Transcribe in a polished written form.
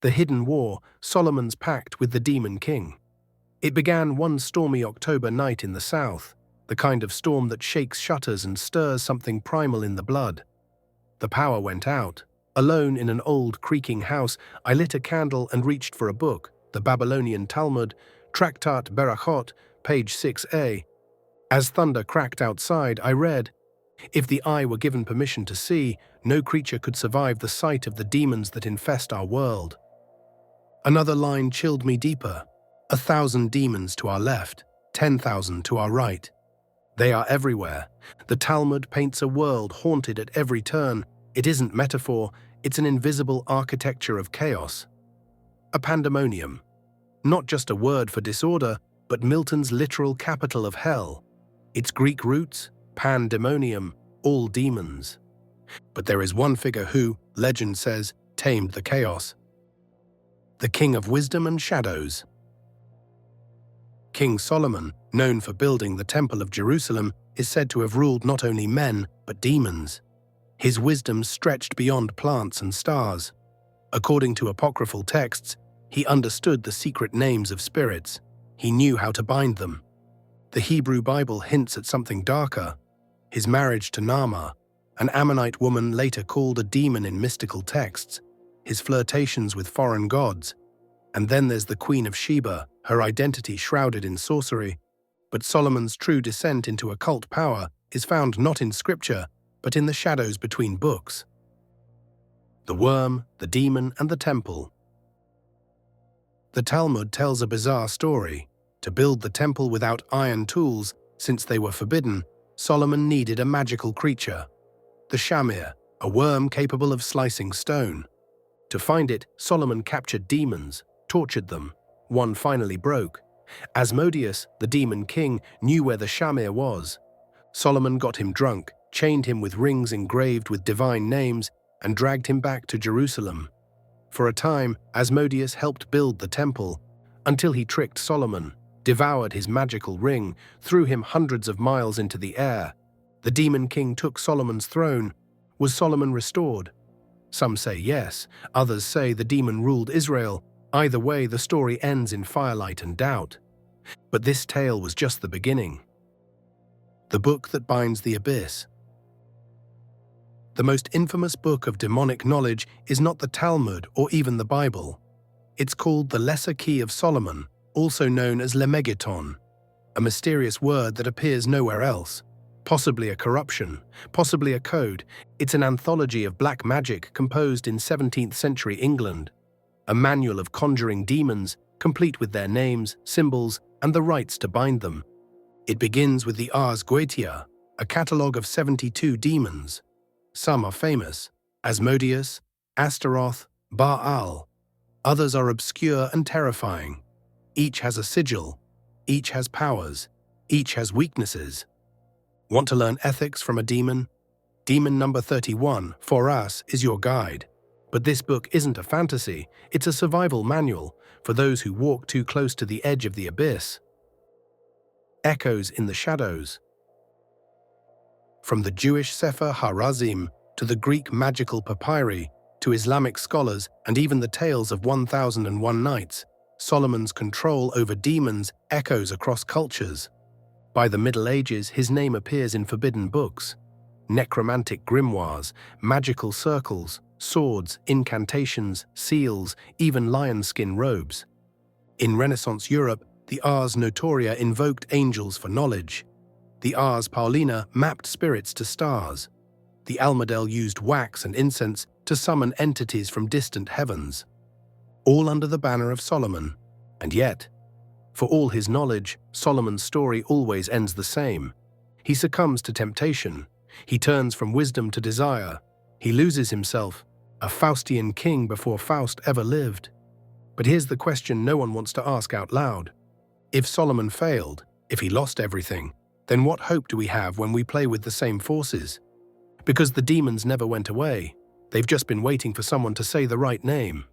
The hidden war, Solomon's pact with the demon king. It began one stormy October night in the south, the kind of storm that shakes shutters and stirs something primal in the blood. The power went out. Alone in an old, creaking house, I lit a candle and reached for a book, the Babylonian Talmud, Tractat Berachot, page 6a. As thunder cracked outside, I read, "If the eye were given permission to see, no creature could survive the sight of the demons that infest our world." Another line chilled me deeper. 1,000 demons to our left, 10,000 to our right. They are everywhere. The Talmud paints a world haunted at every turn. It isn't metaphor, it's an invisible architecture of chaos. A pandemonium. Not just a word for disorder, but Milton's literal capital of hell. Its Greek roots, pandemonium, all demons. But there is one figure who, legend says, tamed the chaos. The King of Wisdom and Shadows. King Solomon, known for building the Temple of Jerusalem, is said to have ruled not only men, but demons. His wisdom stretched beyond plants and stars. According to apocryphal texts, he understood the secret names of spirits. He knew how to bind them. The Hebrew Bible hints at something darker. His marriage to Naamah, an Ammonite woman later called a demon in mystical texts, his flirtations with foreign gods. And then there's the Queen of Sheba, her identity shrouded in sorcery. But Solomon's true descent into occult power is found not in scripture, but in the shadows between books. The worm, the demon, and the temple. The Talmud tells a bizarre story. To build the temple without iron tools, since they were forbidden, Solomon needed a magical creature. The shamir, a worm capable of slicing stone. To find it, Solomon captured demons, tortured them. One finally broke. Asmodeus, the demon king, knew where the shamir was. Solomon got him drunk, chained him with rings engraved with divine names, and dragged him back to Jerusalem. For a time, Asmodeus helped build the temple, until he tricked Solomon, devoured his magical ring, threw him hundreds of miles into the air. The demon king took Solomon's throne. Was Solomon restored? Some say yes, others say the demon ruled Israel. Either way, the story ends in firelight and doubt. But this tale was just the beginning. The book that binds the abyss. The most infamous book of demonic knowledge is not the Talmud or even the Bible. It's called the Lesser Key of Solomon, also known as Lemegeton, a mysterious word that appears nowhere else. Possibly a corruption, possibly a code. It's an anthology of black magic composed in 17th century England. A manual of conjuring demons, complete with their names, symbols, and the rites to bind them. It begins with the Ars Goetia, a catalogue of 72 demons. Some are famous: Asmodeus, Astaroth, Baal. Others are obscure and terrifying. Each has a sigil, each has powers, each has weaknesses. Want to learn ethics from a demon? Demon number 31, for us, is your guide. But this book isn't a fantasy, it's a survival manual for those who walk too close to the edge of the abyss. Echoes in the shadows. From the Jewish Sefer Harazim to the Greek magical papyri to Islamic scholars and even the tales of 1001 Nights, Solomon's control over demons echoes across cultures. By the Middle Ages, his name appears in forbidden books. Necromantic grimoires, magical circles, swords, incantations, seals, even lion-skin robes. In Renaissance Europe, the Ars Notoria invoked angels for knowledge. The Ars Paulina mapped spirits to stars. The Almadel used wax and incense to summon entities from distant heavens. All under the banner of Solomon. And yet, for all his knowledge, Solomon's story always ends the same. He succumbs to temptation. He turns from wisdom to desire. He loses himself, a Faustian king before Faust ever lived. But here's the question no one wants to ask out loud. If Solomon failed, if he lost everything, then what hope do we have when we play with the same forces? Because the demons never went away. They've just been waiting for someone to say the right name.